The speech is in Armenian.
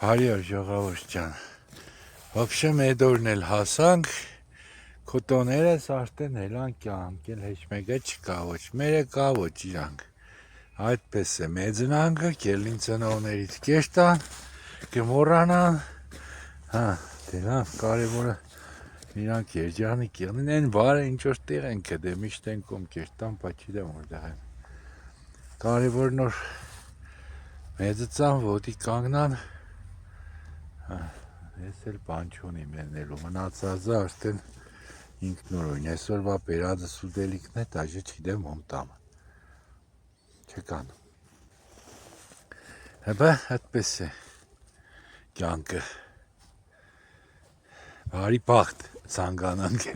Բարի օր ժողովուրդ ջան։ Вообще մեր օրն էլ հասանք, կոտոներս արդեն հելան կյանք, էլ հեչ մեկը չկա, ոչ մերը կա, ոչ իրանք։ Այդպես է մեծնանքը, կելին ծնողներից կեշտան, կմոռանան, դրանք կարևորը իրանք երջանիկ եղնին, են բարը ինչ-որ տեղ են կդե, միշտ են կոմ կեշտան, պա չիդեմ որտեղ են։ Կարևոր նոր մեծծան, ոտի կանգնան, ես էլ բան չունիմ ելնելու, մնացածը արդեն ինքնուրույն, այսօրվա բերածս ուտելիքն է, դաժե չգիտեմ ում տամ, չկան։ Հəbə, այդպես է կյանքը, բարի բախտ ցանկանանք։